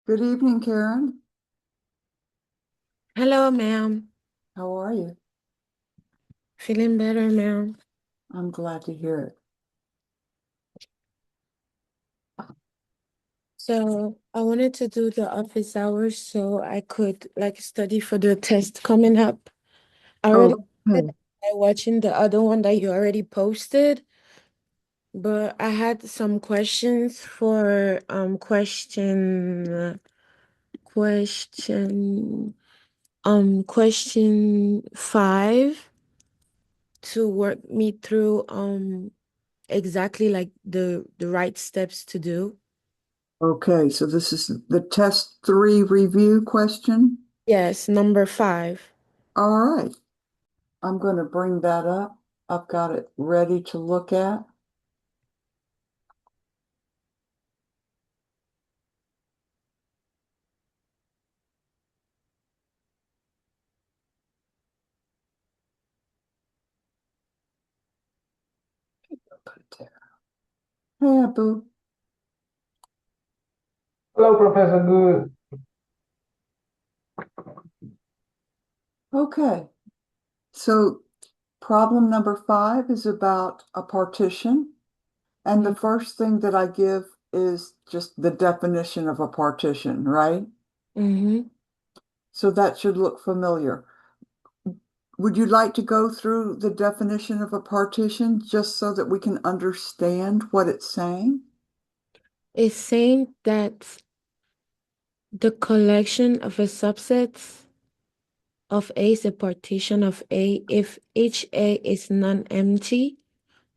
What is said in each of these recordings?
Good evening, Karen. Hello, ma'am. How are you? Feeling better, ma'am. I'm glad to hear it. So I wanted to do the office hours so I could study for the test coming up. I already started Okay. by watching the other one that you already posted, but I had some questions for question 5 to work me through exactly like the right steps to do. Okay, so this is the test three review question. Yes, number 5. All right, I'm going to bring that up. I've got it ready to look at. Put it there. Hey, Boo. Hello, Professor Good. Okay, so problem number five is about a partition. And the first thing that I give is just the definition of a partition, right? Mm-hmm. So that should look familiar. Would you like to go through the definition of a partition just so that we can understand what it's saying? It's saying that the collection of a subsets of A is a partition of A if each A is non-empty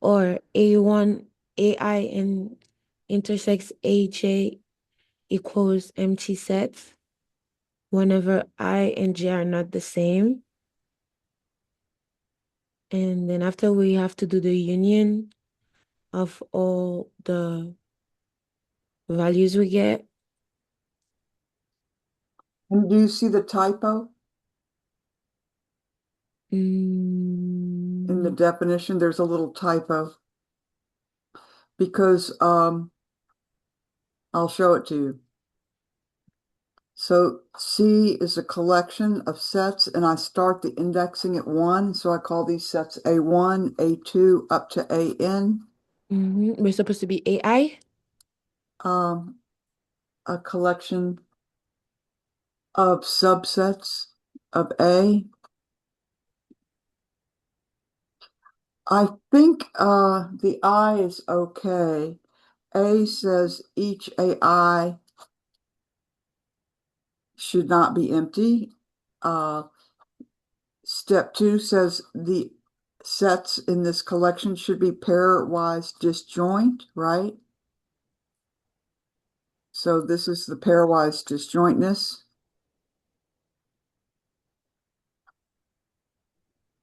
or A1 AI and intersects AJ equals empty sets whenever I and J are not the same. And then after we have to do the union of all the values we get. And do you see the typo in the Mm, definition? There's a little typo because I'll show it to you. So C is a collection of sets, and I start the indexing at 1. So I call these sets A1, A2, up to AN. We're supposed to be AI. Um, a collection of subsets of A. I think the I is okay. A says each AI should not be empty. Uh, Step two says the sets in this collection should be pairwise disjoint, right? So this is the pairwise disjointness.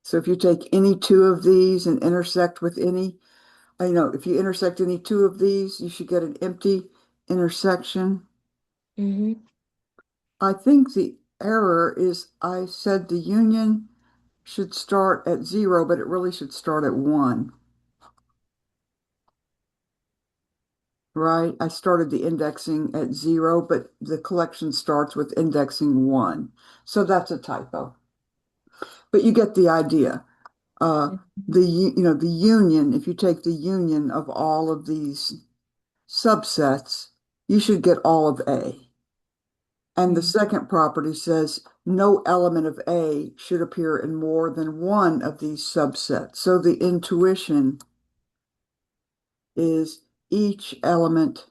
So if you take any two of these and intersect with any, if you intersect any two of these, you should get an empty intersection. Mm-hmm. I think the error is I said the union should start at 0, but it really should start at 1, right? I started the indexing at 0, but the collection starts with indexing 1. So that's a typo. But you get the idea. Uh, the union, if you take the union of all of these subsets, you should get all of A. And the Mm-hmm. second property says no element of A should appear in more than one of these subsets. So the intuition is each element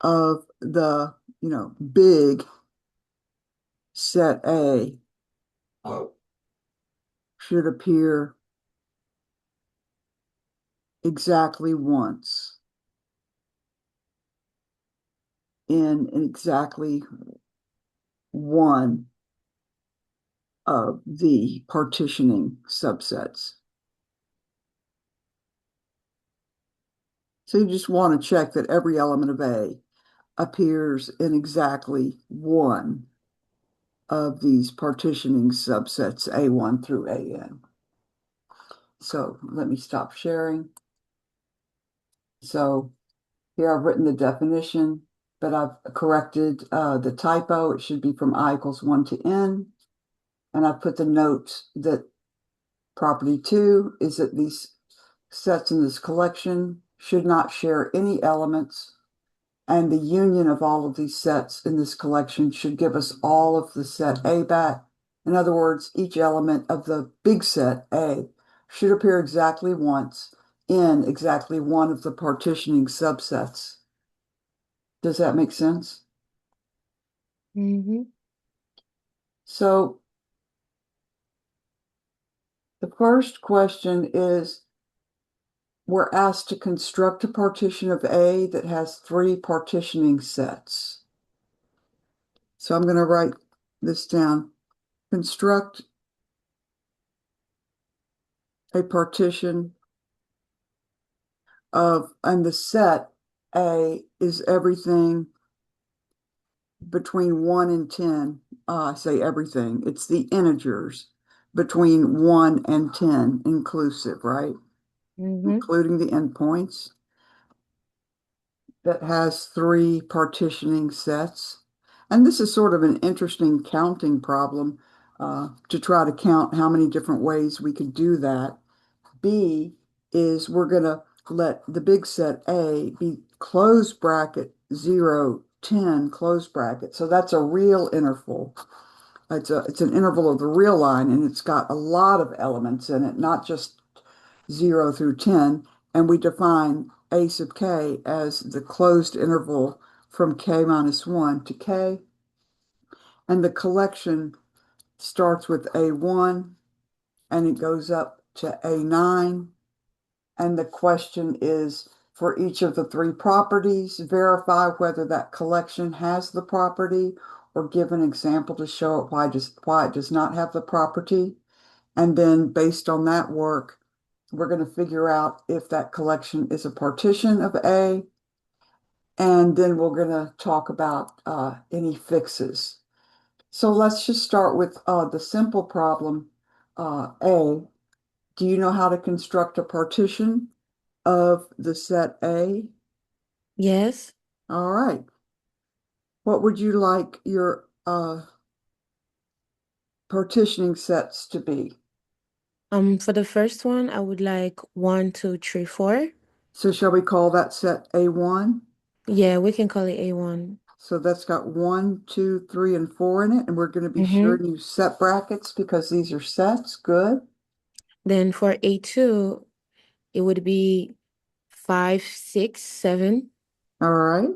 of the, big set A should appear exactly once in exactly one of the partitioning subsets. So you just want to check that every element of A appears in exactly one of these partitioning subsets A1 through AN. So let me stop sharing. So Here I've written the definition, but I've corrected the typo. It should be from I equals 1 to n. And I've put the note that property 2 is that these sets in this collection should not share any elements, and the union of all of these sets in this collection should give us all of the set A back. In other words, each element of the big set A should appear exactly once in exactly one of the partitioning subsets. Does that make sense? Mm-hmm. So the first question is, we're asked to construct a partition of A that has 3 partitioning sets. So I'm going to write this down. Construct a partition of, and the set A is everything between 1 and 10. I say everything. It's the integers between 1 and 10 inclusive, right? Mm-hmm. Including the endpoints, that has 3 partitioning sets. And this is sort of an interesting counting problem to try to count how many different ways we could do that. B is we're going to let the big set A be close bracket 0, 10, close bracket. So that's a real interval. It's an interval of the real line, and it's got a lot of elements in it, not just 0 through 10. And we define A sub k as the closed interval from k minus 1 to k. And the collection starts with A1 and it goes up to A9. And the question is, for each of the 3 properties, verify whether that collection has the property, or give an example to show it why it does not have the property. And then based on that work, we're going to figure out if that collection is a partition of A. And then we're going to talk about any fixes. So let's just start with the simple problem, A. Do you know how to construct a partition of the set A? Yes. All right. What would you like your partitioning sets to be? For the first one, I would like 1, 2, 3, 4. So shall we call that set A1? Yeah, we can call it A1. So that's got 1, 2, 3, and 4 in it. And we're going to be sure Mm-hmm. to use set brackets because these are sets. Good. Then for A2, it would be 5, 6, 7. All right.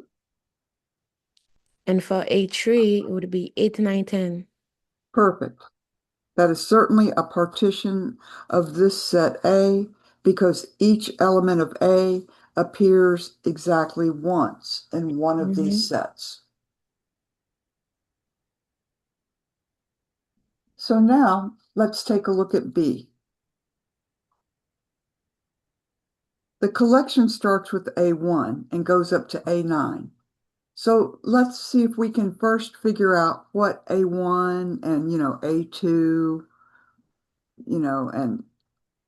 And for A3, it would be 8, 9, 10. Perfect. That is certainly a partition of this set A because each element of A appears exactly once in one of Mm-hmm. these sets. So now let's take a look at B. The collection starts with A1 and goes up to A9. So let's see if we can first figure out what A1 and, A2, and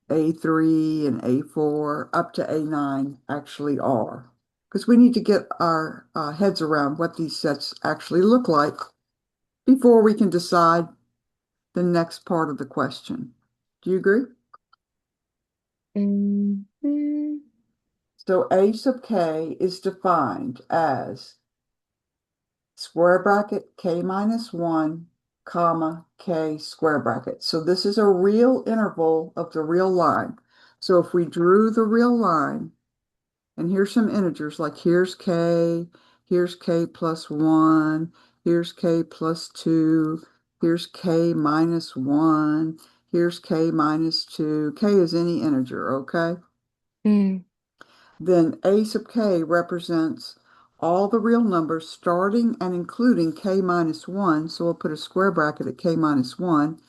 A3 and A4 up to A9 actually are. Because we need to get our heads around what these sets actually look like before we can decide the next part of the question. Do you agree? Mm-hmm. So A sub k is defined as square bracket k minus 1, comma, k square bracket. So this is a real interval of the real line. So if we drew the real line, and here's some integers, like here's k plus 1, here's k plus 2, here's k minus 1, here's k minus 2. K is any integer, okay? Mm. Then A sub k represents all the real numbers starting and including k minus 1. So we'll put a square bracket at k minus 1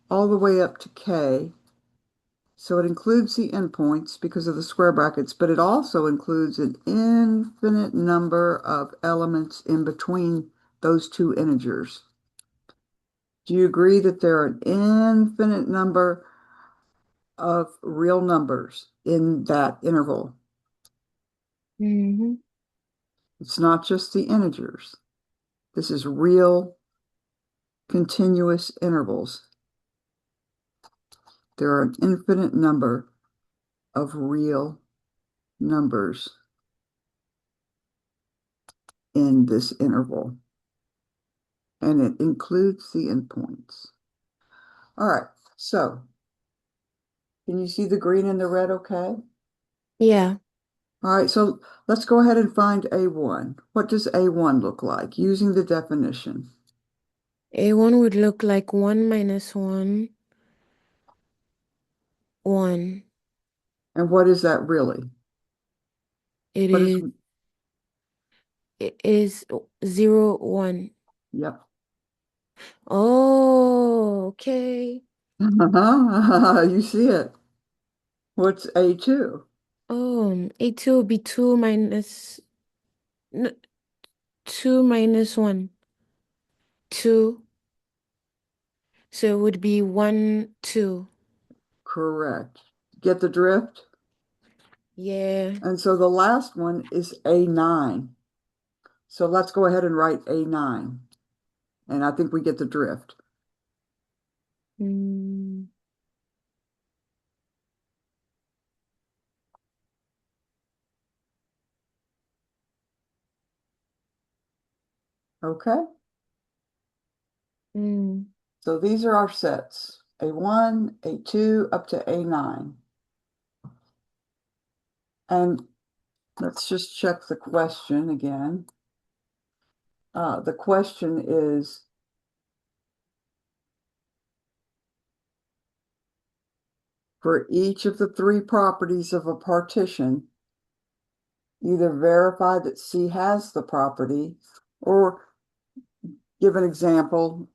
all the way up to k. So it includes the endpoints because of the square brackets, but it also includes an infinite number of elements in between those 2 integers. Do you agree that there are an infinite number of real numbers in that interval? Mm-hmm. It's not just the integers. This is real continuous intervals. There are an infinite number of real numbers in this interval, and it includes the endpoints. All right, so can you see the green and the red okay? Yeah. All right, so let's go ahead and find A1. What does A1 look like using the definition? A1 would look like 1 minus 1, 1. And what is that really? It What is, is it is 0, 1. yep. Oh, okay. You see it. What's A2? A2 will be 2 minus 2 minus 1. 2. So it would be 1, 2. Correct. Get the drift? Yeah. And so the last one is A9. So let's go ahead and write A9. And I think we get the drift. Mm. Okay? Mm. So these are our sets. A1, A2, up to A9. And let's just check the question again. The question is, for each of the three properties of a partition, either verify that C has the property or give an example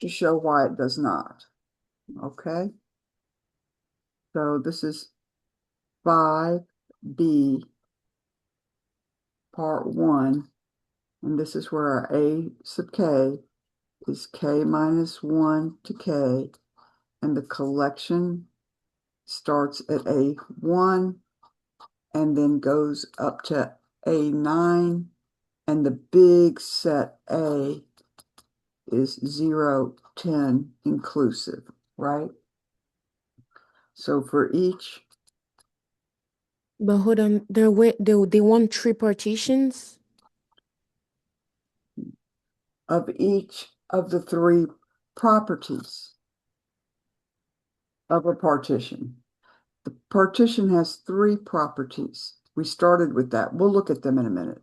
to show why it does not. Okay? So this is 5B, part 1. And this is where our A sub k is k minus 1 to k. And the collection starts at A1 and then goes up to A9. And the big set A is 0, 10 inclusive, right? So for each But hold on, they want 3 partitions? of each of the three properties of a partition. The partition has three properties. We started with that. We'll look at them in a minute.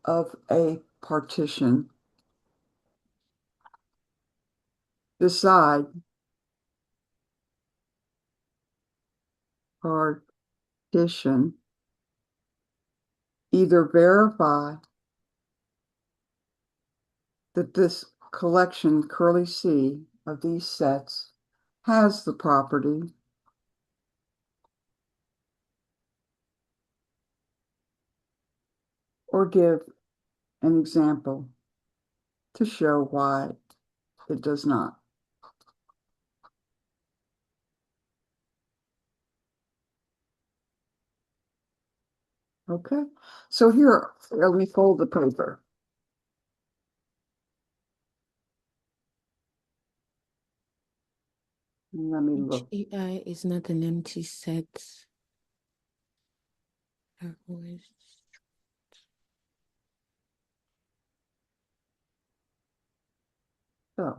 Of a partition, decide partition, either verify that this collection, curly C, of these sets has the property or give an example to show why it does not. Okay, so here, let me fold the paper. Let me Each look. AI is not an empty set. Are always So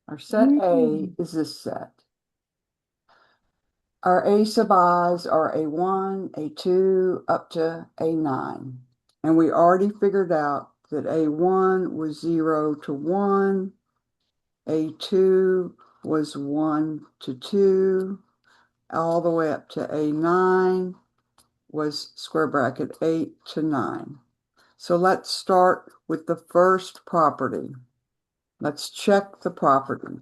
our set A Mm. is this set. Our A sub i's are A1, A2, up to A9. And we already figured out that A1 was 0 to 1, A2 was 1 to 2, all the way up to A9 was square bracket 8 to 9. So let's start with the first property. Let's check the property.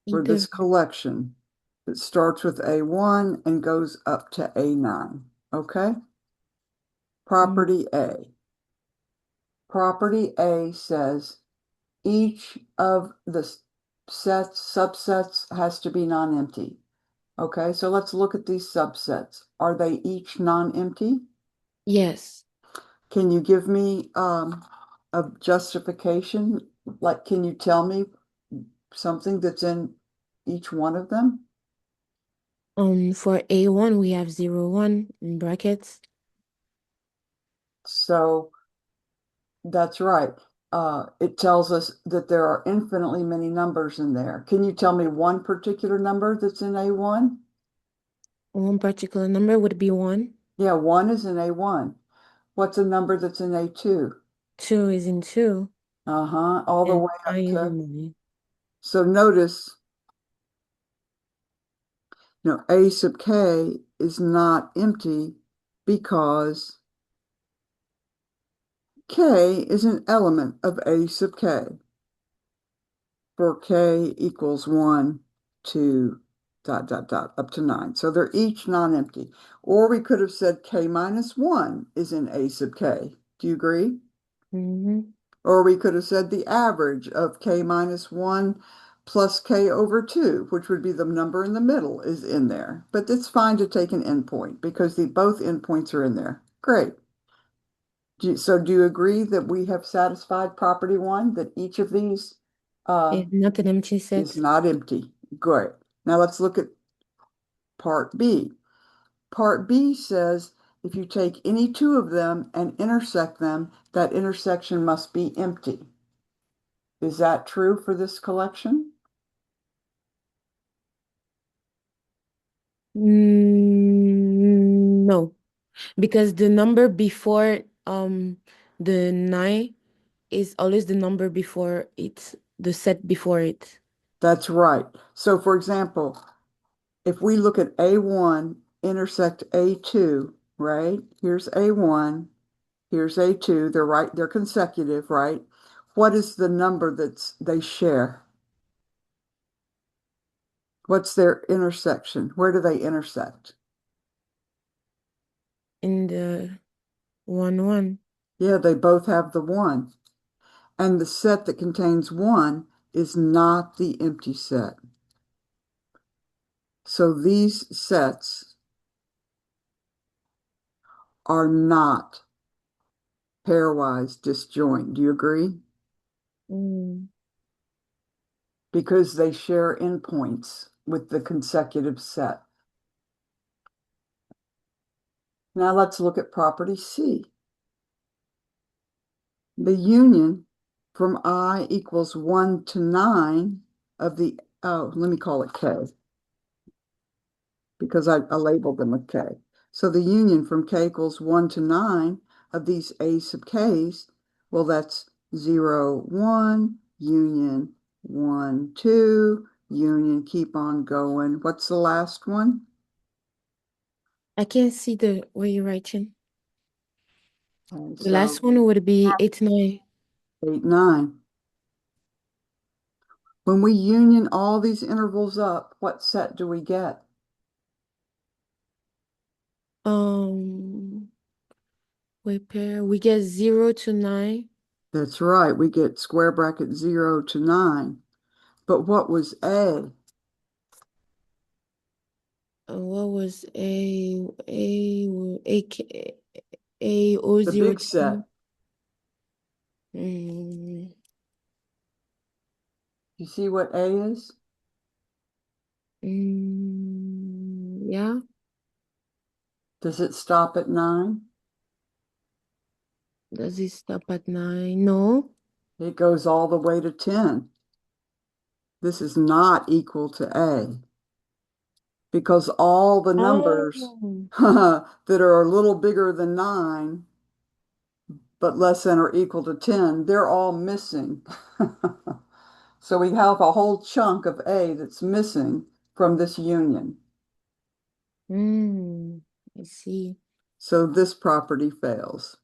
For Either this collection that starts with A1 and goes up to A9. Okay? Property A. Property A says each of the subsets has to be non-empty. Okay, so let's look at these subsets. Are they each non-empty? Yes. Can you give me a justification? Like, can you tell me something that's in each one of them? For A1, we have 0, 1 in brackets. So that's right. It tells us that there are infinitely many numbers in there. Can you tell me one particular number that's in A1? One particular number would be 1. Yeah, 1 is in A1. What's a number that's in A2? 2 is in 2. Uh-huh, all the And way 9 up is to. in 9. So notice, A sub k is not empty because k is an element of A sub k. For k equals 1, 2, dot, dot, dot, up to 9. So they're each non-empty. Or we could have said k minus 1 is in A sub k. Do you agree? Mm-hmm. Or we could have said the average of k minus 1 plus k over 2, which would be the number in the middle, is in there. But it's fine to take an endpoint because both endpoints are in there. Great. So do you agree that we have satisfied property 1, that each of these It's not an empty is set. not empty? Good. Now let's look at part B. Part B says if you take any two of them and intersect them, that intersection must be empty. Is that true for this collection? No, because the number before the 9 is always the number before it, the set before it. That's right. So for example, if we look at A1 intersect A2, right? Here's A1, here's A2, they're consecutive, right? What is the number they share? What's their intersection? Where do they intersect? In the 1, 1. Yeah, they both have the 1. And the set that contains 1 is not the empty set. So these sets are not pairwise disjoint. Do you agree? Mm. Because they share endpoints with the consecutive set. Now let's look at property C. The union from I equals 1 to 9 of the, oh, let me call it K, because I labeled them with K. So the union from K equals 1 to 9 of these A sub Ks, well, that's 0, 1, union 1, 2, union, keep on going. What's the last one? I can't see the where you're writing. Okay, The last one would be 8, 9. 8, 9. When we union all these intervals up, what set do we get? We get 0 to 9. That's right, we get square bracket 0 to 9. But what was A? What was A O The 0 big to set. 9? You see what A is? Yeah. Does it stop at 9? Does it stop at 9? No. It goes all the way to 10. This is not equal to A because all the numbers Oh. that are a little bigger than 9 but less than or equal to 10, they're all missing. So we have a whole chunk of A that's missing from this union. I see. So this property fails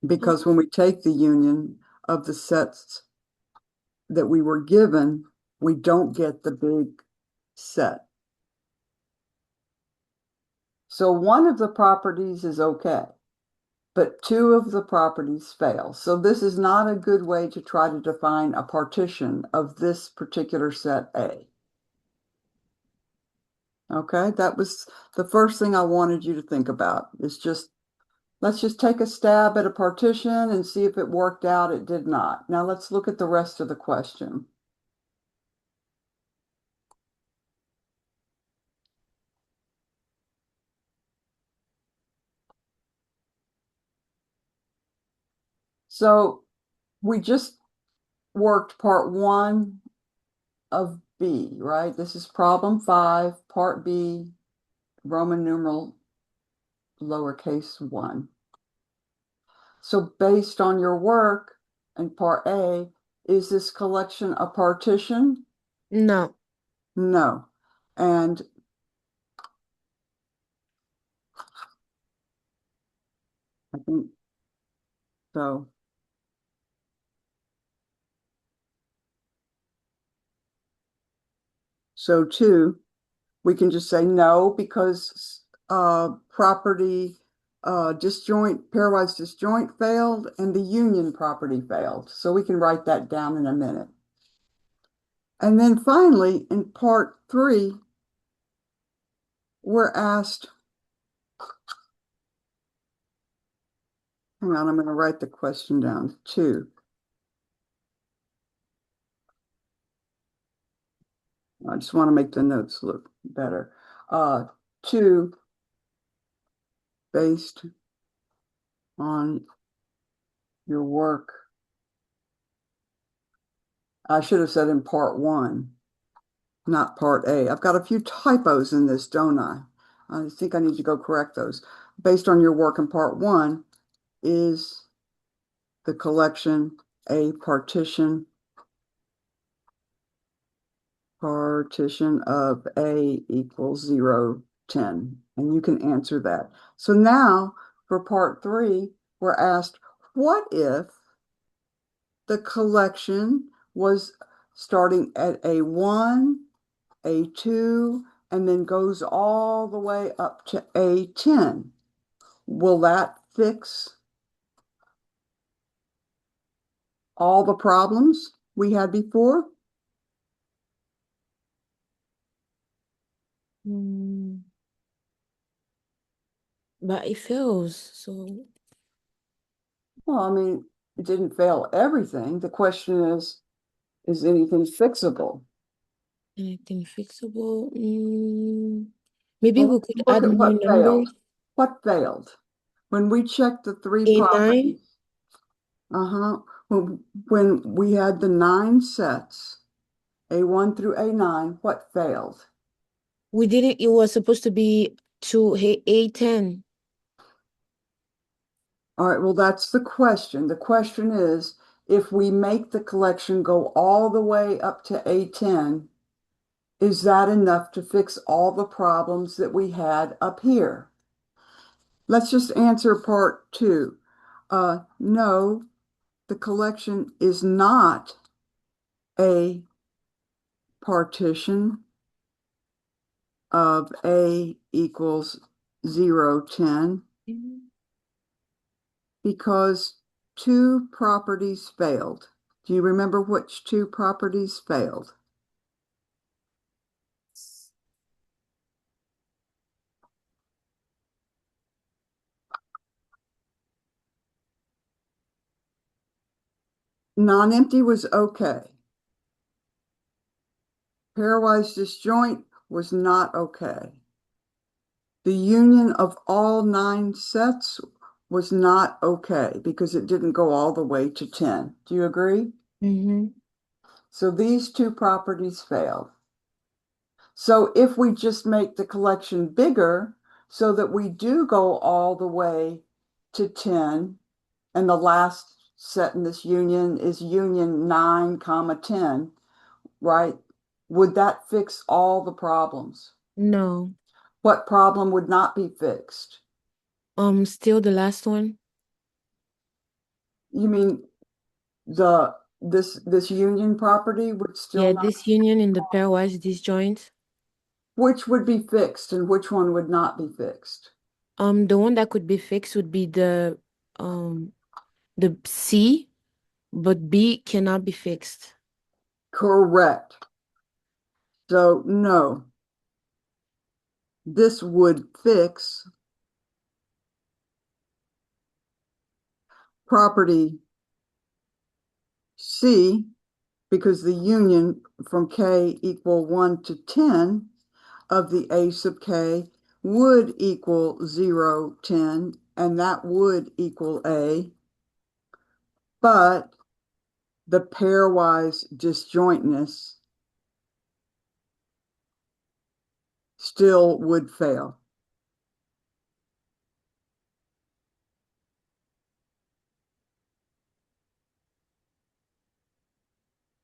because when we take the union of the sets that we were given, we don't get the big set. So one of the properties is okay, but two of the properties fail. So this is not a good way to try to define a partition of this particular set A. Okay, that was the first thing I wanted you to think about. It's just, let's just take a stab at a partition and see if it worked out. It did not. Now let's look at the rest of the question. So we just worked part one of B, right? This is problem 5, part B, Roman numeral lowercase 1. So based on your work in part A, is this collection a partition? No. No. And I think so. So two, we can just say no because property disjoint, pairwise disjoint failed and the union property failed. So we can write that down in a minute. And then finally, in part 3, we're asked, hang on, I'm going to write the question down, 2. I just want to make the notes look better. 2, based on your work. I should have said in part 1, not part A. I've got a few typos in this, don't I? I think I need to go correct those. Based on your work in part 1, is the collection a partition of A equals 0, 10? And you can answer that. So now for part 3, we're asked, what if the collection was starting at A1, A2, and then goes all the way up to A10? Will that fix all the problems we had before? But it fails, so Well, I mean, it didn't fail everything. The question is anything fixable? anything fixable? Maybe Well, we let's could look add at new what failed. numbers. What failed? When we checked the 3 A9, properties, when we had the 9 sets, A1 through A9, what failed? we didn't, it was supposed to be to A10. All right, well, that's the question. The question is, if we make the collection go all the way up to A10, is that enough to fix all the problems that we had up here? Let's just answer part 2. No, the collection is not a partition of A equals 0, 10 because 2 properties failed. Do you remember which 2 properties failed? Non-empty was okay. Pairwise disjoint was not okay. The union of all 9 sets was not okay because it didn't go all the way to 10. Do you agree? Mm-hmm. So these 2 properties failed. So if we just make the collection bigger so that we do go all the way to 10, and the last set in this union is union 9, 10, right? Would that fix all the problems? No. What problem would not be fixed? Still the last one. You mean this union property would still Yeah, not, this union in the pairwise disjoint. which would be fixed and which one would not be fixed? The one that could be fixed would be the the C, but B cannot be fixed. Correct. So no, this would fix property C because the union from K equal 1 to 10 of the A sub K would equal 0, 10, and that would equal A. But the pairwise disjointness still would fail.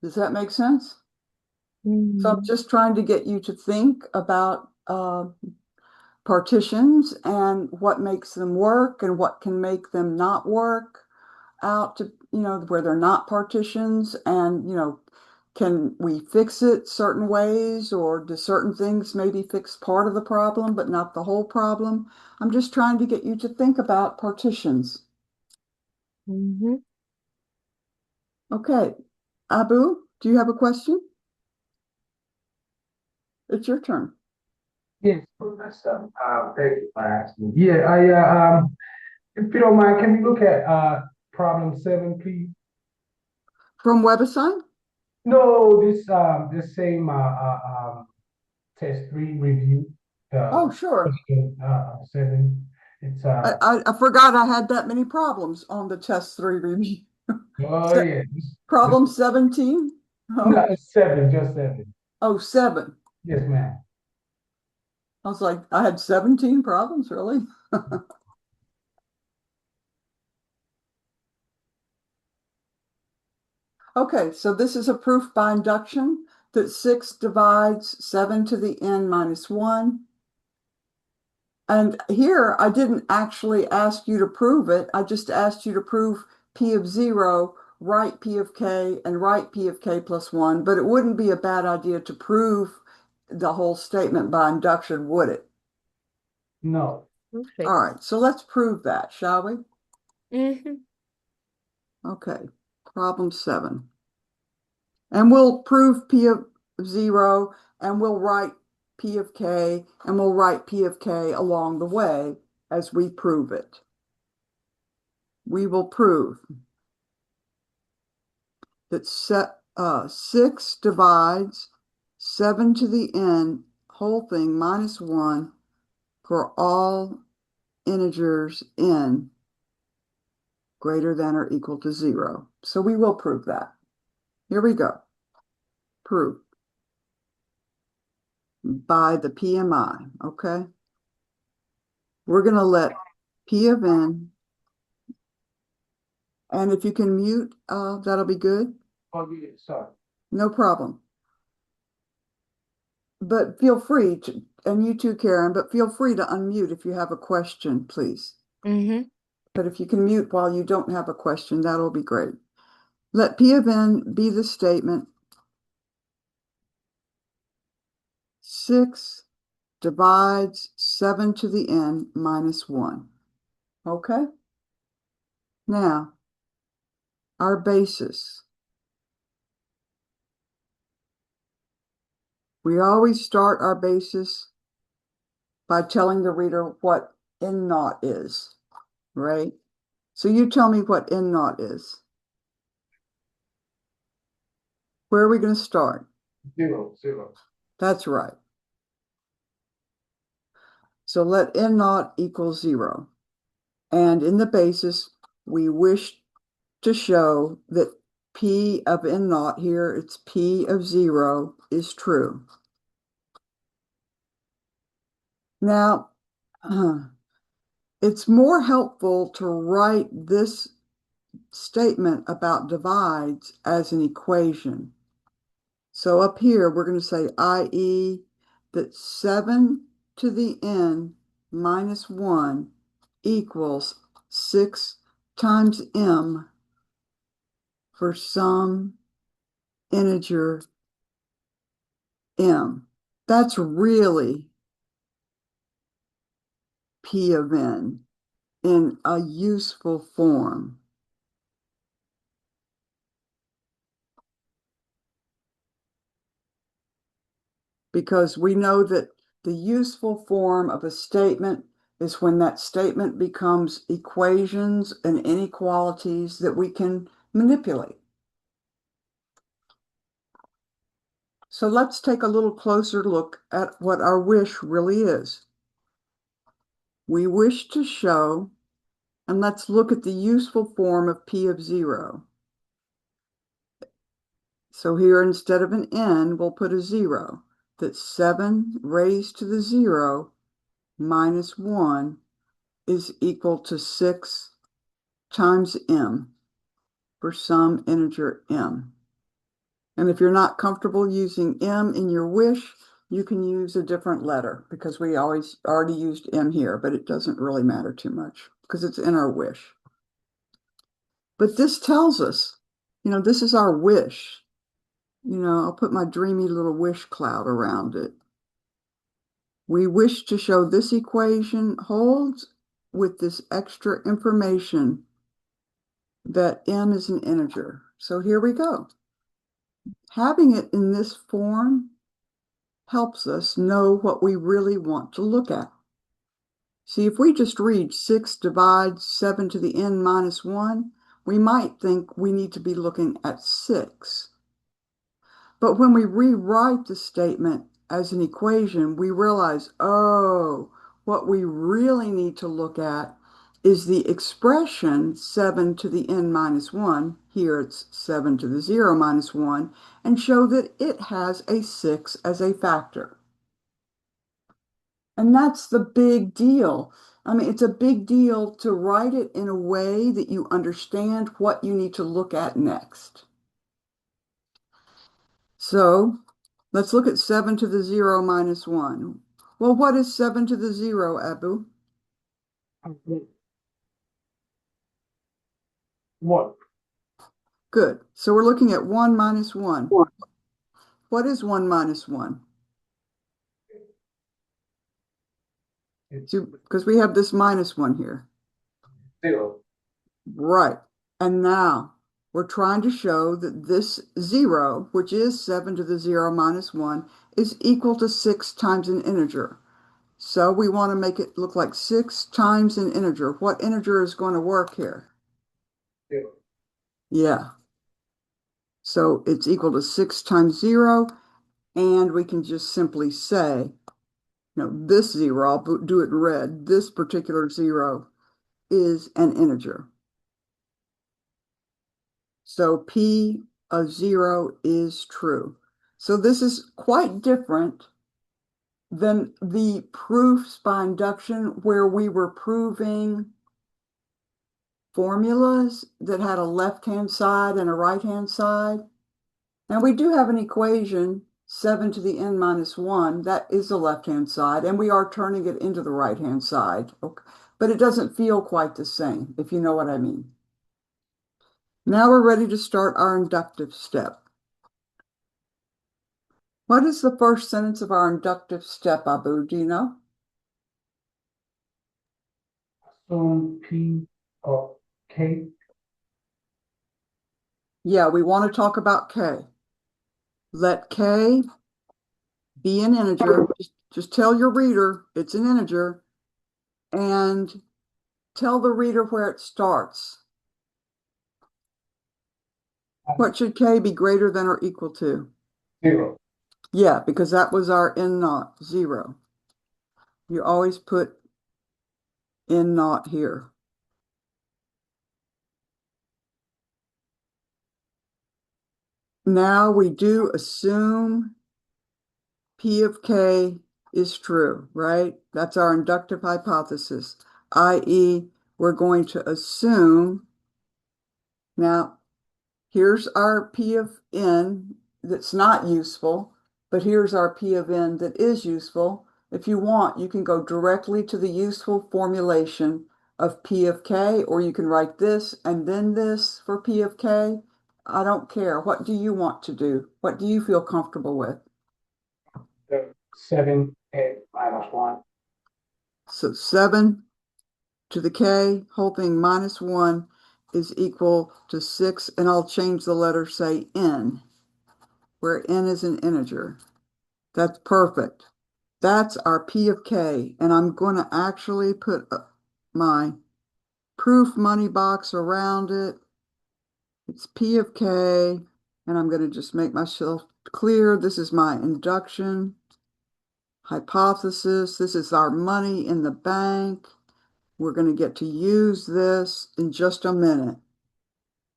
Does that make sense? So I'm just trying to get you to think about partitions and what makes them work and what can make them not work out to, where they're not partitions, and, can we fix it certain ways, or do certain things maybe fix part of the problem but not the whole problem? I'm just trying to get you to think about partitions. Mm-hmm. Okay. Abu, do you have a question? It's your turn. Yes, thank you for asking. Yeah, if you don't mind, can we look at problem 7, please? From website? No, this same test 3 review. Oh, sure. Question 7. It's I forgot I had that many problems on the test 3 review. oh yeah, Problem 17? no, it's 7, just 7. Oh, 7. Yes, ma'am. I was like, I had 17 problems, really? Okay, so this is a proof by induction that 6 divides 7 to the n minus 1. And here, I didn't actually ask you to prove it. I just asked you to prove P of 0, write P of k, and write P of k plus 1. But it wouldn't be a bad idea to prove the whole statement by induction, would it? No. Perfect. All right, so let's prove that, shall we? Mm-hmm. Okay, problem 7. And we'll prove P of 0, and we'll write P of k, and we'll write P of k along the way as we prove it. We will prove that 6 divides 7 to the n, whole thing, minus 1, for all integers n greater than or equal to 0. So we will prove that. Here we go. Proof by the PMI, okay? We're going to let P of n, and if you can mute, that'll be good. Oh, yeah, sorry. No problem. But feel free to, and you too, Karen, but feel free to unmute if you have a question, please. Mm-hmm. But if you can mute while you don't have a question, that'll be great. Let P of n be the statement 6 divides 7 to the n minus 1. Okay? Now, our basis. We always start our basis by telling the reader what n naught is, right? So you tell me what n naught is. Where are we going to start? 0, 0. That's right. So let n naught equal 0. And in the basis, we wish to show that P of n naught, here it's P of 0, is true. Now, it's more helpful to write this statement about divides as an equation. So up here, we're going to say, i.e., that 7 to the n minus 1 equals 6 times m for some integer m. That's really P of n. in a useful form. Because we know that the useful form of a statement is when that statement becomes equations and inequalities that we can manipulate. So let's take a little closer look at what our wish really is. We wish to show, and let's look at the useful form of P of 0. So here, instead of an n, we'll put a 0. That 7 raised to the 0 minus 1 is equal to 6 times m for some integer m. And if you're not comfortable using m in your wish, you can use a different letter because we already used m here, but it doesn't really matter too much because it's in our wish. But this tells us, this is our wish. I'll put my dreamy little wish cloud around it. We wish to show this equation holds with this extra information that m is an integer. So here we go. Having it in this form helps us know what we really want to look at. See, if we just read 6 divides 7 to the n minus 1, we might think we need to be looking at 6. But when we rewrite the statement as an equation, we realize, oh, what we really need to look at is the expression 7 to the n minus 1, here it's 7 to the 0 minus 1, and show that it has a 6 as a factor. And that's the big deal. I mean, it's a big deal to write it in a way that you understand what you need to look at next. So let's look at 7 to the 0 minus 1. Well, what is 7 to the 0, Abu? What? Good. So we're looking at 1 minus 1. What is 1 minus 1? Because we have this minus 1 here. 0. Right. And now we're trying to show that this 0, which is 7 to the 0 minus 1, is equal to 6 times an integer. So we want to make it look like 6 times an integer. What integer is going to work here? 0. Yeah. So it's equal to 6 times 0, and we can just simply say, this 0, I'll do it in red, this particular 0 is an integer. So P of 0 is true. So this is quite different than the proofs by induction where we were proving formulas that had a left-hand side and a right-hand side. Now we do have an equation, 7 to the n minus 1, that is the left-hand side, and we are turning it into the right-hand side. Okay. But it doesn't feel quite the same, if you know what I mean. Now we're ready to start our inductive step. What is the first sentence of our inductive step, Abu? Do you know? Assume P of K. Yeah, we want to talk about K. Let K be an integer. Just tell your reader it's an integer and tell the reader where it starts. What should K be greater than or equal to? 0. Yeah, because that was our n naught, 0. You always put n naught here. Now we do assume P of K is true, right? That's our inductive hypothesis, i.e., we're going to assume, now here's our P of n that's not useful, but here's our P of n that is useful. If you want, you can go directly to the useful formulation of P of K, or you can write this and then this for P of K. I don't care. What do you want to do? What do you feel comfortable with? 7 n minus 1. So 7 to the k, whole thing minus 1 is equal to 6, and I'll change the letter, say n, where n is an integer. That's perfect. That's our P of k, and I'm going to actually put my proof money box around it. It's P of k, and I'm going to just make myself clear. This is my induction hypothesis. This is our money in the bank. We're going to get to use this in just a minute,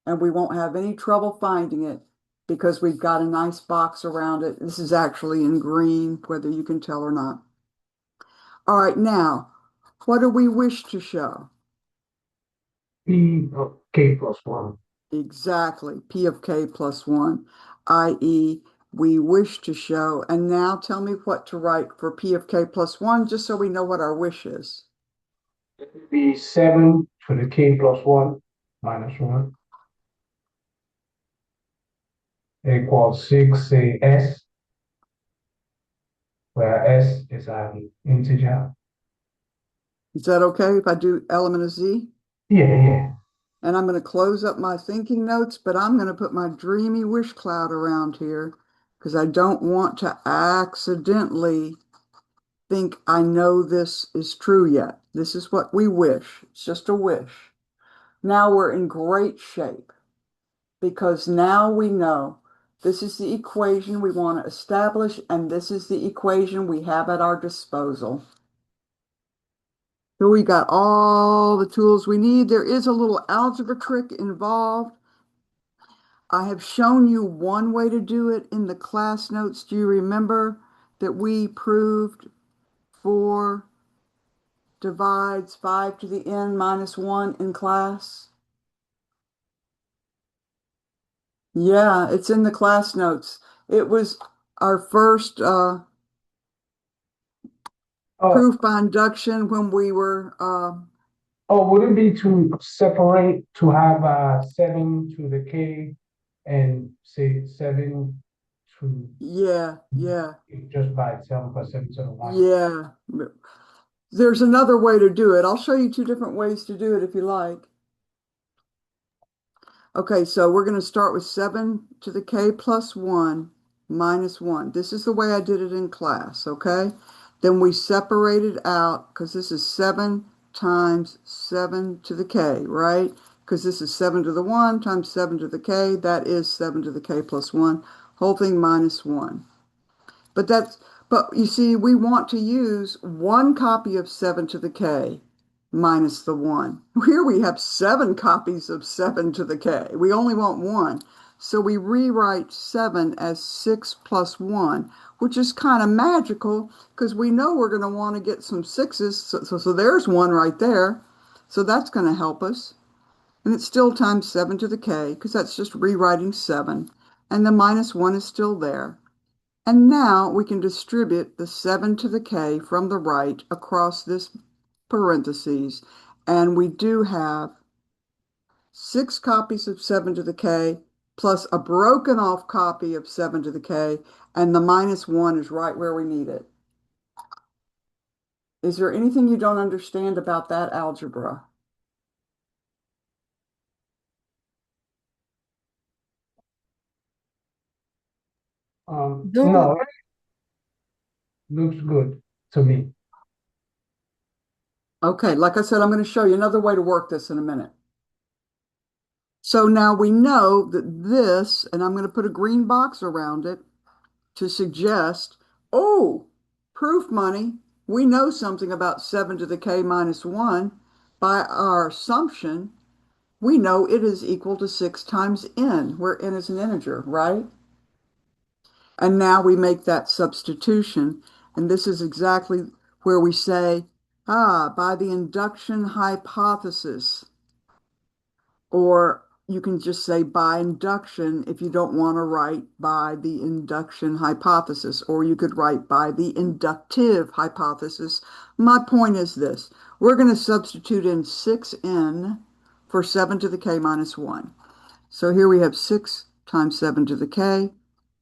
and we won't have any trouble finding it because we've got a nice box around it. This is actually in green, whether you can tell or not. All right, now, what do we wish to show? P of k plus 1. Exactly, P of k plus 1, i.e., we wish to show. And now tell me what to write for P of k plus 1, just so we know what our wish is. It would be 7 to the k plus 1 minus 1 equals 6, say s, where s is an integer. Is that okay if I do element of z? Yeah. And I'm going to close up my thinking notes, but I'm going to put my dreamy wish cloud around here because I don't want to accidentally think I know this is true yet. This is what we wish. It's just a wish. Now we're in great shape because now we know this is the equation we want to establish, and this is the equation we have at our disposal. So we got all the tools we need. There is a little algebra trick involved. I have shown you one way to do it in the class notes. Do you remember that we proved 4 divides 5 to the n minus 1 in class? Yeah, it's in the class notes. It was our first Oh, proof by induction when we were, would it be to separate, to have 7 to the k and say 7 to yeah, just by itself, or 7 to the 1? yeah. There's another way to do it. I'll show you 2 different ways to do it if you like. Okay, so we're going to start with 7 to the k plus 1 minus 1. This is the way I did it in class, okay? Then we separate it out because this is 7 times 7 to the k, right? Because this is 7 to the 1 times 7 to the k. That is 7 to the k plus 1, whole thing minus 1. But you see, we want to use 1 copy of 7 to the k minus the 1. Here we have 7 copies of 7 to the k. We only want 1. So we rewrite 7 as 6 plus 1, which is kind of magical because we know we're going to want to get some 6s. So there's 1 right there. So that's going to help us. And it's still times 7 to the k because that's just rewriting 7. And the minus 1 is still there. And now we can distribute the 7 to the k from the right across this parentheses. And we do have 6 copies of 7 to the k plus a broken off copy of 7 to the k. And the minus 1 is right where we need it. Is there anything you don't understand about that algebra? Don't, No, looks good to me. Okay, like I said, I'm going to show you another way to work this in a minute. So now we know that this, and I'm going to put a green box around it to suggest, oh, proof money, we know something about 7 to the k minus 1. By our assumption, we know it is equal to 6 times n, where n is an integer, right? And now we make that substitution, and this is exactly where we say, by the induction hypothesis, or you can just say by induction if you don't want to write by the induction hypothesis, or you could write by the inductive hypothesis. My point is this. We're going to substitute in 6n for 7 to the k minus 1. So here we have 6 times 7 to the k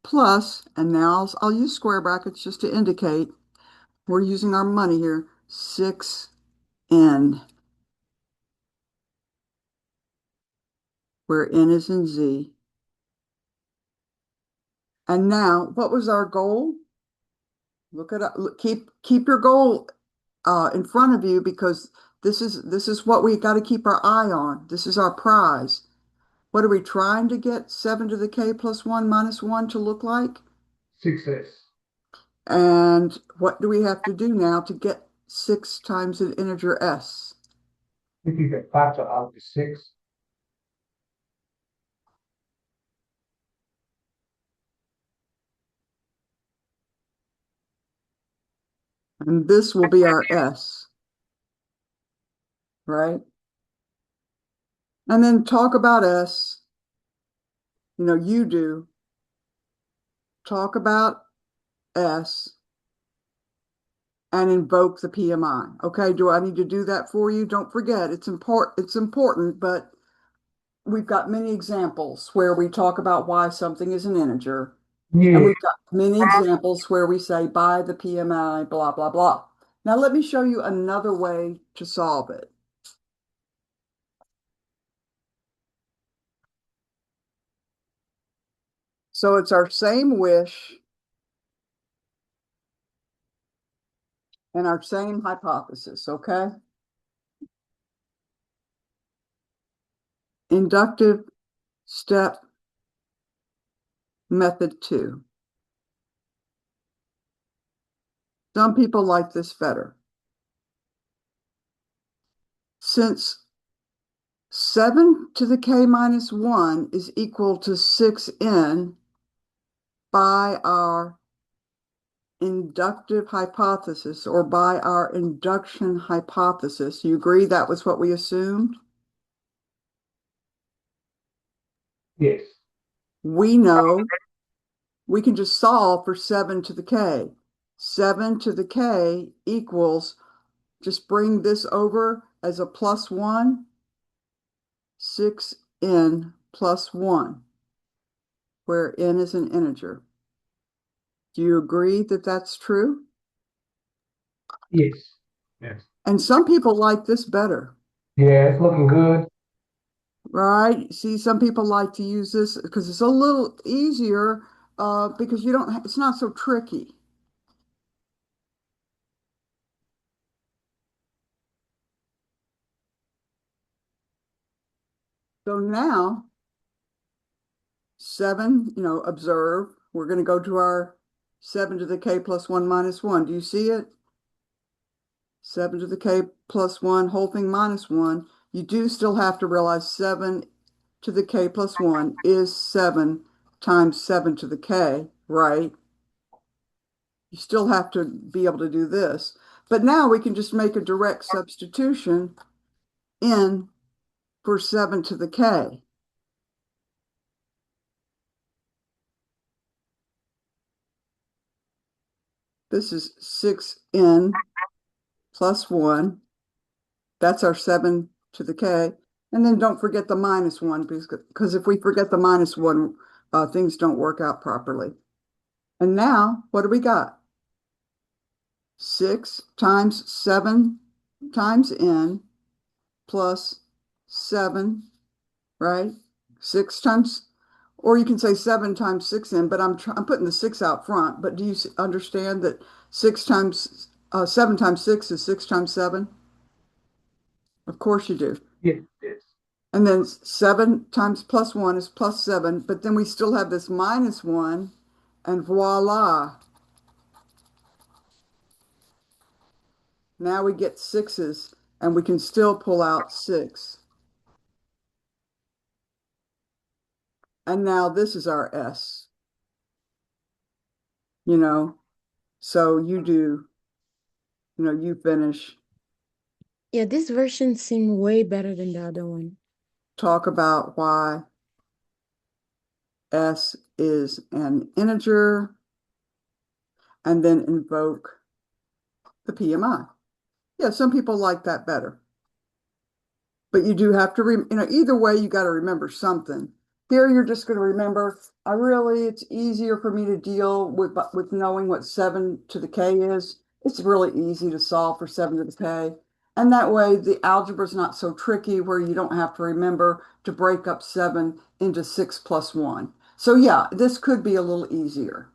plus, and now I'll use square brackets just to indicate we're using our money here, 6n. where n is in z. And now, what was our goal? Look at keep your goal in front of you, because this is what we got to keep our eye on. This is our prize. What are we trying to get 7 to the k plus 1 minus 1 to look like? 6s. And what do we have to do now to get 6 times an integer s? If you can factor out the 6, And this will be our s, right? And then talk about s. You do. Talk about s and invoke the PMI. Okay, do I need to do that for you? Don't forget, it's important, but we've got many examples where we talk about why something is an integer. And yeah, we've got many examples where we say by the PMI, blah, blah, blah. Now let me show you another way to solve it. So it's our same wish and our same hypothesis, okay? Inductive step method 2. Some people like this better. Since 7 to the k minus 1 is equal to 6n by our inductive hypothesis, or by our induction hypothesis. You agree that was what we assumed? yes, We know we can just solve for 7 to the k. 7 to the k equals, just bring this over as a plus 1, 6n plus 1, where n is an integer. Do you agree that that's true? yes, yes. And some people like this better, Yeah, it's looking good. right? See, some people like to use this because it's a little easier, because it's not so tricky. So now, 7, observe, we're going to go to our 7 to the k plus 1 minus 1. Do you see it? 7 to the k plus 1, whole thing minus 1. You do still have to realize 7 to the k plus 1 is 7 times 7 to the k, right? You still have to be able to do this. But now we can just make a direct substitution in for 7 to the k. This is 6n plus 1. That's our 7 to the k. And then don't forget the minus 1, because if we forget the minus 1, things don't work out properly. And now, what do we got? 6 times 7 times n plus 7, right? 6 times, or you can say 7 times 6n, but I'm putting the 6 out front. But do you understand that 7 times 6 is 6 times 7? Of course you do. Yes, yes, And then 7 times plus 1 is plus 7, but then we still have this minus 1, and voila. Now we get 6's, and we can still pull out 6. And now this is our S, you know. So you do, you finish, Yeah, this version seemed way better than the other one. talk about why S is an integer, and then invoke the PMI. Yeah, some people like that better. But you do have to, either way, you got to remember something. Here, you're just going to remember, it's easier for me to deal with knowing what 7 to the k is. It's really easy to solve for 7 to the k. And that way the algebra is not so tricky where you don't have to remember to break up 7 into 6 plus 1. So yeah, this could be a little easier.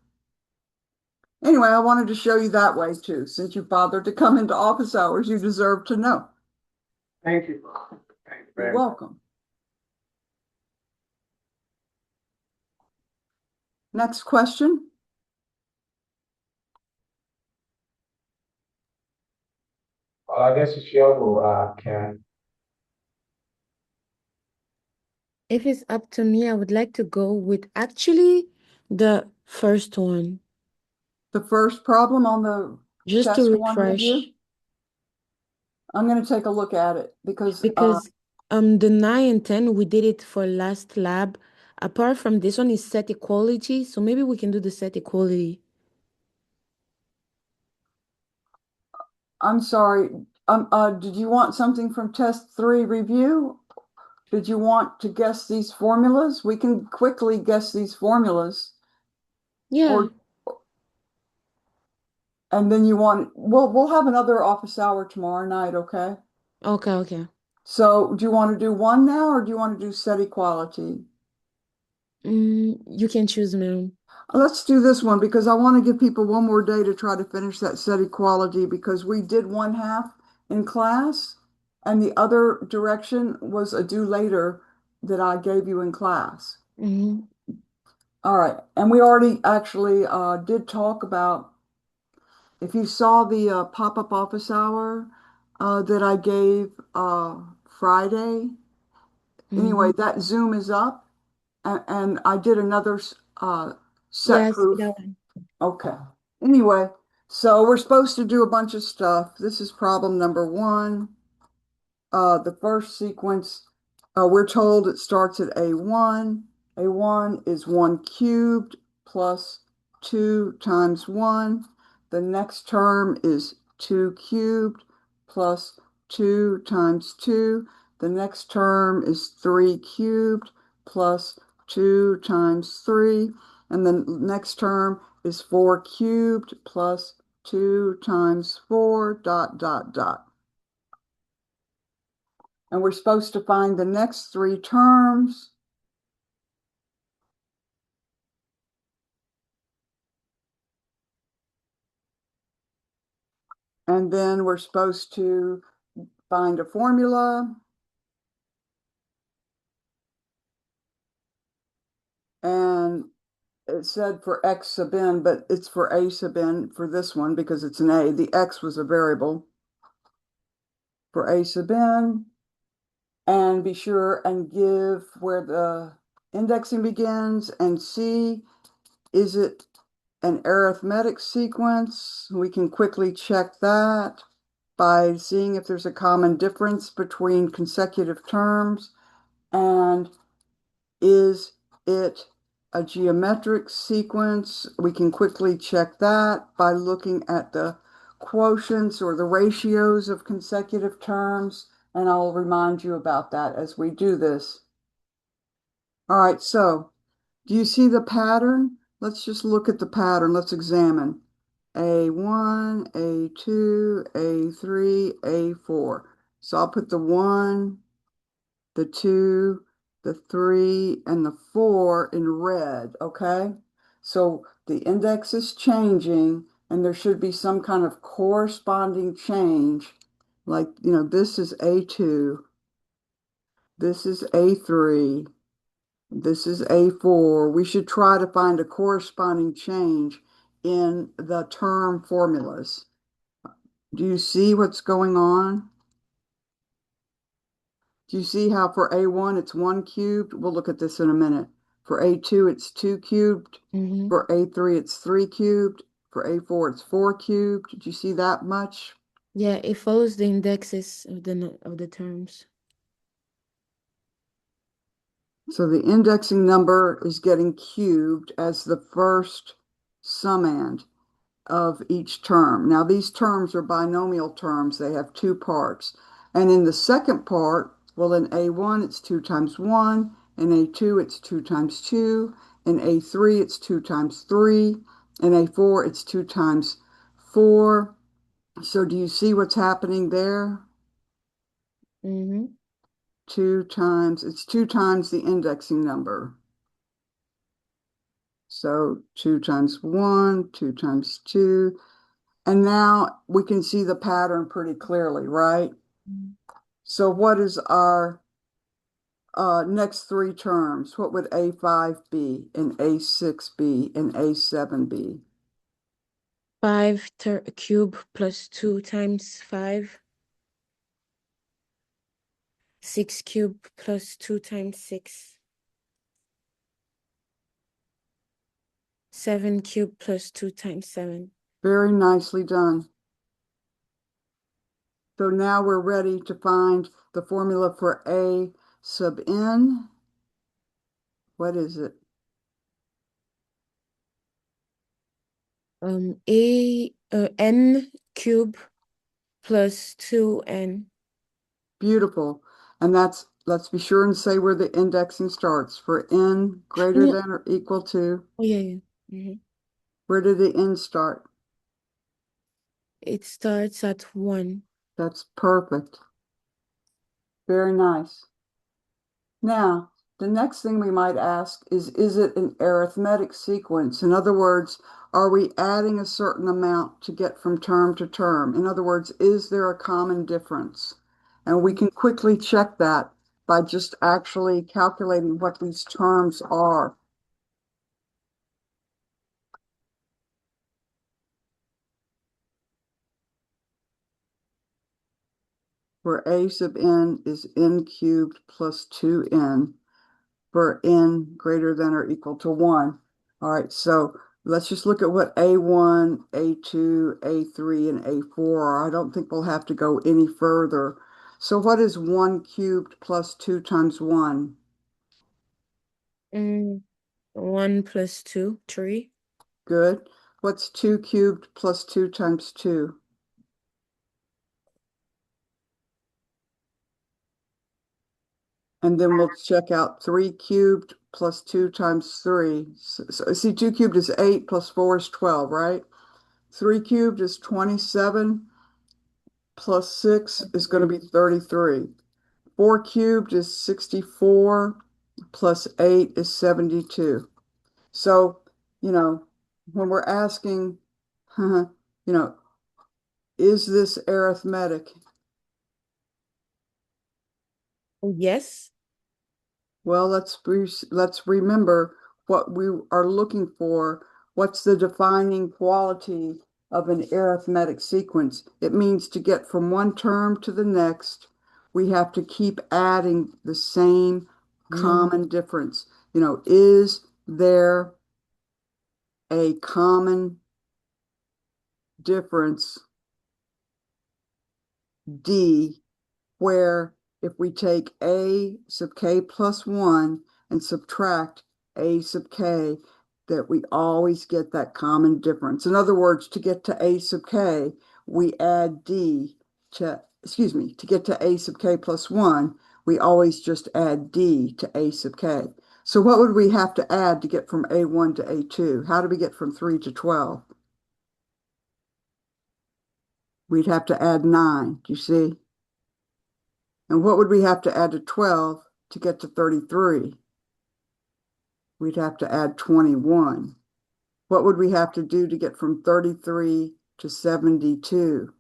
Anyway, I wanted to show you that way too. Since you bothered to come into office hours, you deserve to know. Thank you. Thank you You're very much. welcome. Next question. Well, I guess it's your go, Karen. If it's up to me, I would like to go with actually the first one, The first problem on the just to test one refresh, review. I'm going to take a look at it because because the 9 and 10 we did it for last lab. Apart from this one is set equality, so maybe we can do the set equality. I'm sorry. Did you want something from test 3 review? Did you want to guess these formulas? We can quickly guess these formulas. Yeah. And then you want, we'll have another office hour tomorrow night, okay? Okay, okay. So do you want to do one now or do you want to do set equality? You can choose, ma'am. Let's do this one because I want to give people one more day to try to finish that set equality because we did one half in class and the other direction was a do later that I gave you in class. Mm-hmm. All right. And we already actually did talk about, if you saw the pop-up office hour that I gave Friday, anyway, Mm-hmm. that Zoom is up and I did another set Yes, proof. that one. Okay. Anyway, so we're supposed to do a bunch of stuff. This is problem number 1. The first sequence, we're told it starts at A1. A1 is 1 cubed plus 2 times 1. The next term is 2 cubed plus 2 times 2. The next term is 3 cubed plus 2 times 3. And the next term is 4 cubed plus 2 times 4, dot, dot, dot. And we're supposed to find the next 3 terms. And then we're supposed to find a formula. And it said for x sub n, but it's for a sub n for this one because it's an a. The x was a variable for a sub n. And be sure and give where the indexing begins and see, is it an arithmetic sequence? We can quickly check that by seeing if there's a common difference between consecutive terms, and is it a geometric sequence? We can quickly check that by looking at the quotients or the ratios of consecutive terms, and I'll remind you about that as we do this. All right, so do you see the pattern? Let's just look at the pattern. Let's examine. A1, A2, A3, A4. So I'll put the 1, the 2, the 3, and the 4 in red, okay? So the index is changing, and there should be some kind of corresponding change. Like, this is A2, this is A3, this is A4. We should try to find a corresponding change in the term formulas. Do you see what's going on? Do you see how for A1 it's 1 cubed? We'll look at this in a minute. For A2 it's 2 cubed. Mm-hmm. For A3 it's 3 cubed. For A4 it's 4 cubed. Did you see that much? Yeah, it follows the indexes of the terms. So the indexing number is getting cubed as the first summand of each term. Now these terms are binomial terms. They have 2 parts. And in the second part, well, in A1 it's 2 times 1. In A2 it's 2 times 2. In A3 it's 2 times 3. In A4 it's 2 times 4. So do you see what's happening there? Mm-hmm. 2 times, it's 2 times the indexing number. So 2 times 1, 2 times 2. And now we can see the pattern pretty clearly, right? So what is our next 3 terms? What would A5 be, and A6 be, and A7 be? 5 cube plus 2 times 5. 6 cube plus 2 times 6. 7 cube plus 2 times 7. Very nicely done. So now we're ready to find the formula for A sub n. What is it? N cube plus 2n. Beautiful. And let's be sure and say where the indexing starts. For n greater Yeah. than or equal to, Oh, yeah. Mm-hmm. where did the n start? It starts at 1. That's perfect. Very nice. Now, the next thing we might ask is it an arithmetic sequence? In other words, are we adding a certain amount to get from term to term? In other words, is there a common difference? And we can quickly check that by just actually calculating what these terms are. Where a sub n is n cubed plus 2n for n greater than or equal to 1. All right, so let's just look at what A1, A2, A3, and A4 are. I don't think we'll have to go any further. So what is 1 cubed plus 2 times 1? 1 plus 2, 3. Good. What's 2 cubed plus 2 times 2? And then we'll check out 3 cubed plus 2 times 3. So see, 2 cubed is 8 plus 4 is 12, right? 3 cubed is 27 plus 6 is going to be 33. 4 cubed is 64 plus 8 is 72. So, when we're asking, you know, is this arithmetic? Yes. Well, let's remember what we are looking for. What's the defining quality of an arithmetic sequence? It means to get from one term to the next, we have to keep adding the same common difference. Is there a common difference, D, where if we take a sub k plus 1 and subtract a sub k, that we always get that common difference. In other words, to get to a sub k, we add d to get to a sub k plus 1, we always just add d to a sub k. So what would we have to add to get from A1 to A2? How do we get from 3 to 12? We'd have to add 9, do you see? And what would we have to add to 12 to get to 33? We'd have to add 21. What would we have to do to get from 33 to 72?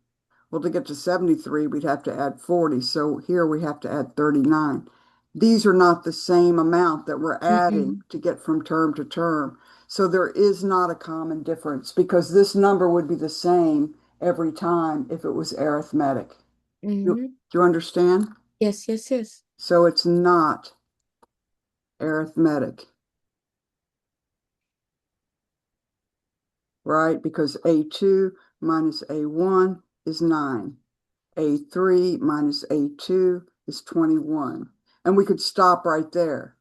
Well, to get to 73, we'd have to add 40. So here we have to add 39. These are not the same amount that we're adding to get from term to term. So there is not a common difference because this number would be the same every time if it was arithmetic. Do you understand? Yes, yes, yes. So it's not arithmetic, right? Because A2 minus A1 is 9. A3 minus A2 is 21. And we could stop right there,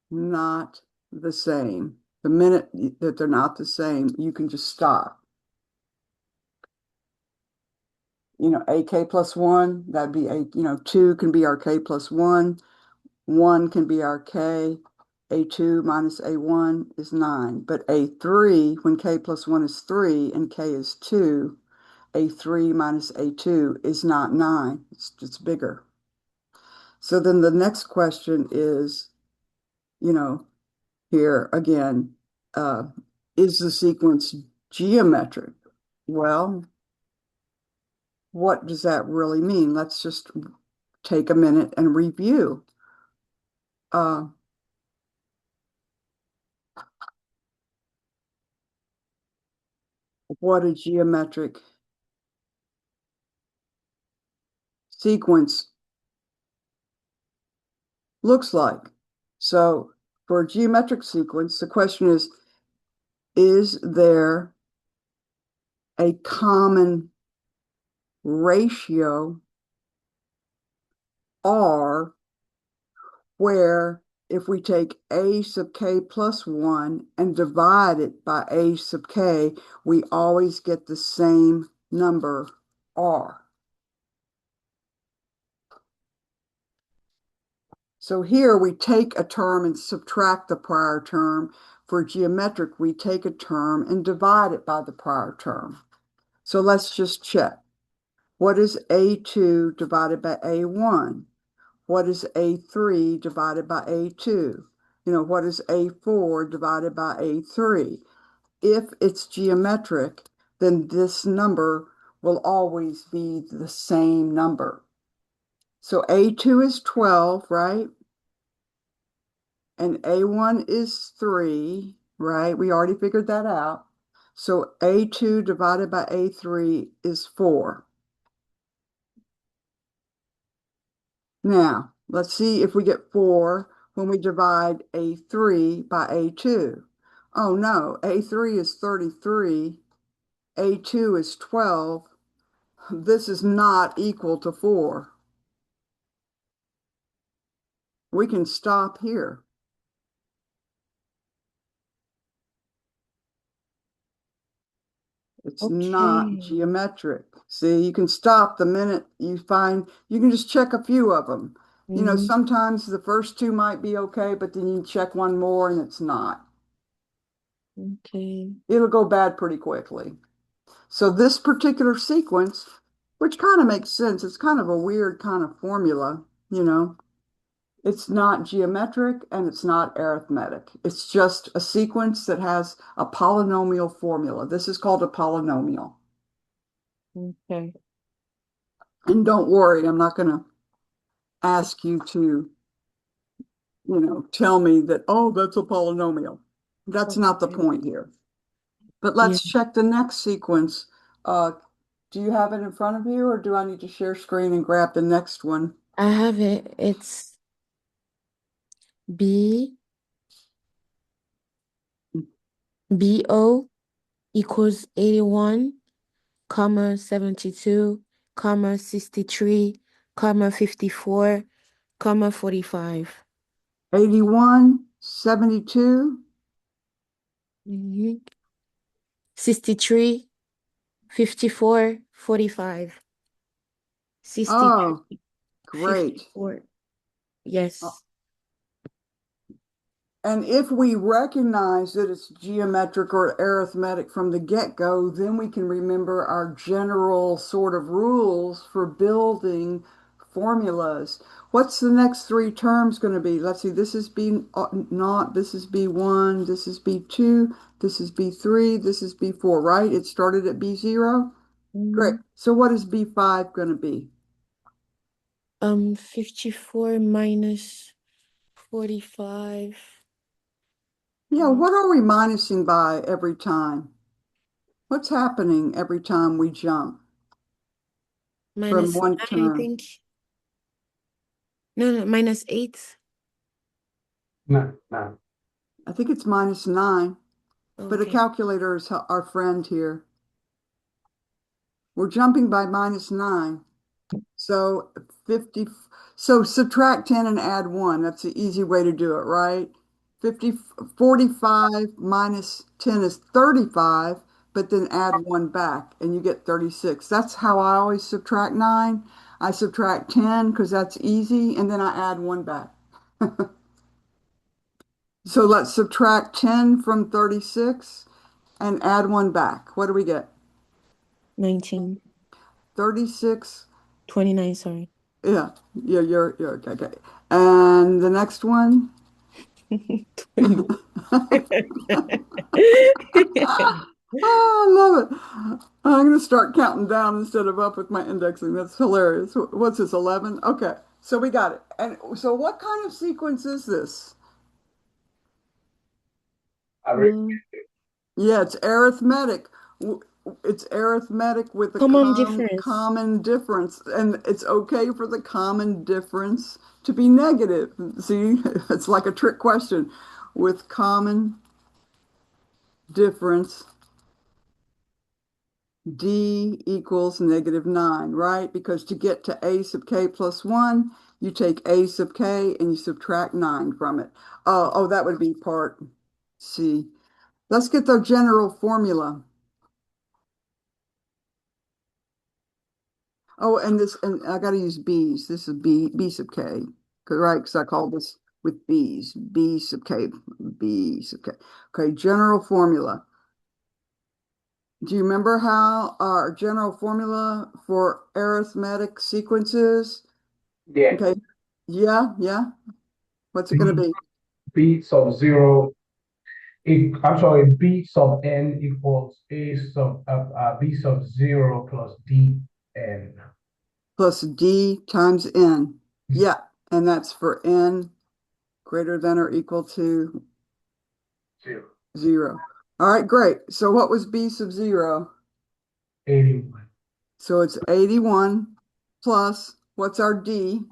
Not the same. The minute that they're not the same, you can just stop. AK plus 1, that'd be 2 can be our K plus 1. 1 can be our K. A2 minus A1 is 9. But A3, when K plus 1 is 3 and K is 2, A3 minus A2 is not 9. It's bigger. So then the next question is, you know, here again, is the sequence geometric? Well, what does that really mean? Let's just take a minute and review. What a geometric sequence looks like. So for a geometric sequence, the question is there a common ratio R where if we take A sub k plus 1 and divide it by A sub k, we always get the same number R. So here we take a term and subtract the prior term. For geometric, we take a term and divide it by the prior term. So let's just check. What is A2 divided by A1? What is A3 divided by A2? What is A4 divided by A3? If it's geometric, then this number will always be the same number. So A2 is 12, right? And A1 is 3, right? We already figured that out. So A2 divided by A3 is 4. Now, let's see if we get 4 when we divide A3 by A2. Oh no, A3 is 33, A2 is 12. This is not equal to 4. We can stop here. It's not Okay. geometric. See, you can stop the minute you find, you can just check a few of them. Mhm. Sometimes the first two might be okay, but then you check one more and it's not. Okay. It'll go bad pretty quickly. So this particular sequence, which kind of makes sense, it's kind of a weird kind of formula, It's not geometric and it's not arithmetic. It's just a sequence that has a polynomial formula. This is called a polynomial. Okay. And don't worry, I'm not going to ask you to, tell me that, oh, that's a polynomial. That's not the Okay. point here. But Yeah, let's check the next sequence. Uh, do you have it in front of you, or do I need to share screen and grab the next one? I have it. It's B BO equals 81, comma 72, comma 63, comma 54, comma 45. 81, 72. 63, 54, 45. Oh, 63, great. 54. Uh, Yes. And if we recognize that it's geometric or arithmetic from the get-go, then we can remember our general sort of rules for building formulas. What's the next three terms going to be? Let's see, this is B naught, this is B1, this is B2, this is B3, this is B4, right? It started at B0? Great. Mhm. So what is B5 going to be? 54 minus 45. Yeah, uh, what are we minusing by every time? What's happening every time we jump from minus one 9, I term? think. No, no, minus 8. No, no. I think it's minus 9, but a Okay. calculator is our friend here. We're jumping by minus 9. So 50, so subtract 10 and add 1. That's the easy way to do it, right? 45 minus 10 is 35, but then add 1 back and you get 36. That's how I always subtract 9. I subtract 10 because that's easy, and then I add 1 back. So let's subtract 10 from 36 and add 1 back. What do we get? 19. 36. 29, sorry. Yeah, you're okay, okay. And the next one? 20. Oh, I love it. I'm going to start counting down instead of up with my indexing. That's hilarious. What's this, 11? Okay, so we got it. And so what kind of sequence is this? Mm. Yeah, it's arithmetic. It's arithmetic with a Common difference. common difference. And it's okay for the common difference to be negative. See, it's like a trick question. With common difference, D equals -9, right? Because to get to A sub k plus 1, you take A sub k and you subtract 9 from it. Oh, that would be part C. Let's get the general formula. Oh, and I got to use B's. This is B sub k, right? Because I called this with B's. B sub k, B sub k. Okay, general formula. Do you remember how our general formula for arithmetic sequences? Yeah. Okay. Yeah, yeah. What's it going to B be? B sub zero. I'm sorry, B sub n equals A sub B sub zero plus D n. Plus D times N. Yeah, and that's for N greater than or equal to Zero. 0. All right, great. So what was B sub 0? 81. So it's 81 plus, what's our D?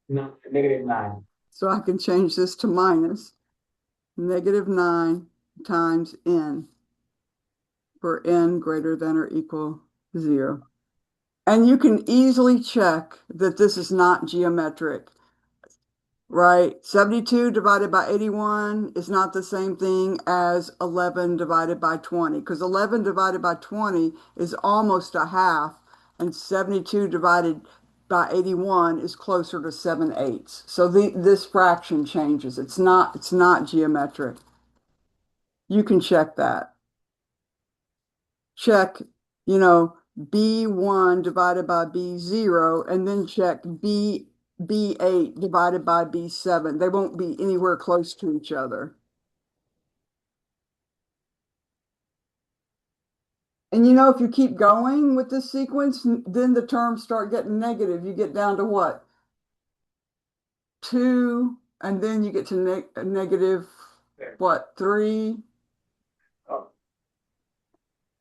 No, -9. So I can change this to minus -9 times N for N greater than or equal to 0. And you can easily check that this is not geometric, right? 72 divided by 81 is not the same thing as 11 divided by 20, because 11 divided by 20 is almost a half, and 72 divided by 81 is closer to 7/8. So this fraction changes. It's not geometric. You can check that. Check, B1 divided by B0, and then check B8 divided by B7. They won't be anywhere close to each other. And if you keep going with this sequence, then the terms start getting negative. You get down to what? 2, and then you get to negative, what, 3, Oh,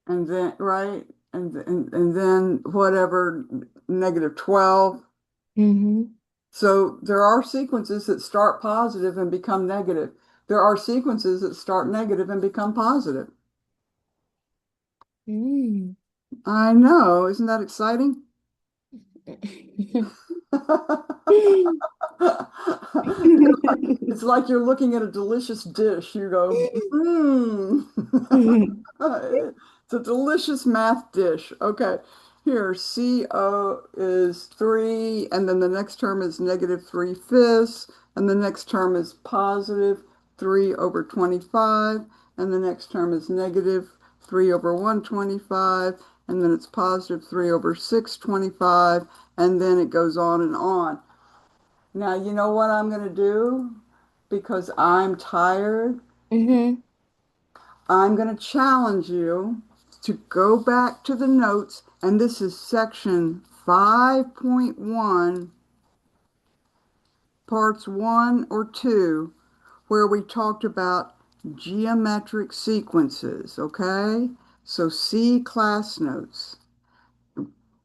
and then, right? And then whatever, -12. Mm-hmm. So there are sequences that start positive and become negative. There are sequences that start negative and become positive. Mm. I know, isn't that exciting? It's like you're looking at a delicious dish. You go, mmm. It's a delicious math dish. Okay, here, CO is 3, and then the next term is -3/5, and the next term is positive 3 over 25, and the next term is negative 3 over 125, and then it's positive 3 over 625, and then it goes on and on. Now, you know what I'm going to do? Because I'm tired, Mm-hmm. I'm going to challenge you to go back to the notes, and this is section 5.1, parts 1 or 2, where we talked about geometric sequences, okay? So see class notes.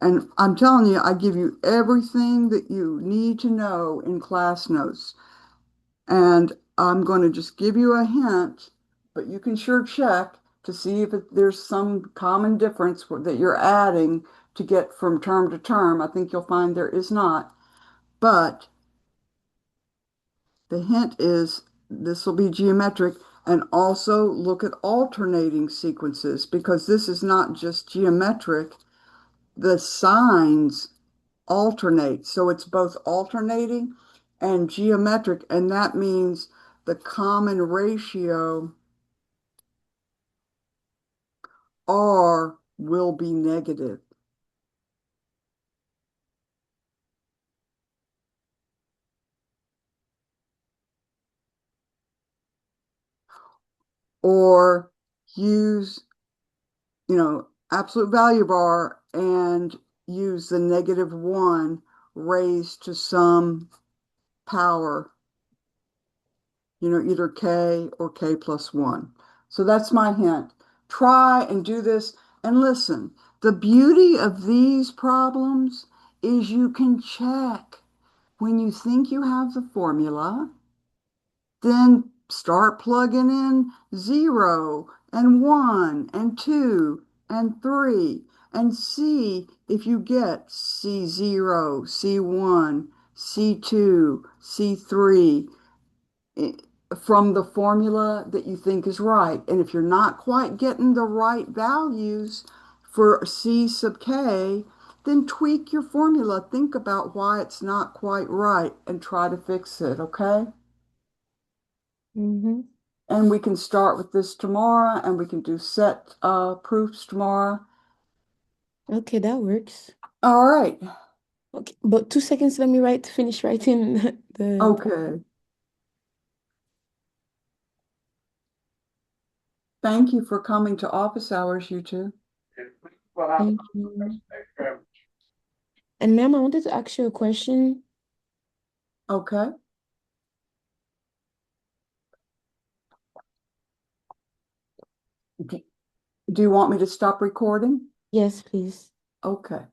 And I'm telling you, I give you everything that you need to know in class notes. And I'm going to just give you a hint, but you can sure check to see if there's some common difference that you're adding to get from term to term. I think you'll find there is not. But the hint is this will be geometric, and also look at alternating sequences, because this is not just geometric. The signs alternate. So it's both alternating and geometric, and that means the common ratio R will be negative. Or use, absolute value of R and use the -1 raised to some power, either K or K plus 1. So that's my hint. Try and do this. And listen, the beauty of these problems is you can check when you think you have the formula, then start plugging in 0 and 1 and 2 and 3 and see if you get C0, C1, C2, C3 from the formula that you think is right. And if you're not quite getting the right values for C sub k, then tweak your formula. Think about why it's not quite right and try to fix it, okay? Mm-hmm. And we can start with this tomorrow and we can do set proofs tomorrow. Okay, that works. All right. Okay, but 2 seconds, let me finish writing the. Okay. Thank you for coming to office hours, you two. Thank you. And ma'am, I wanted to ask you a question. Okay. Do you want me to stop recording? Yes, please. Okay.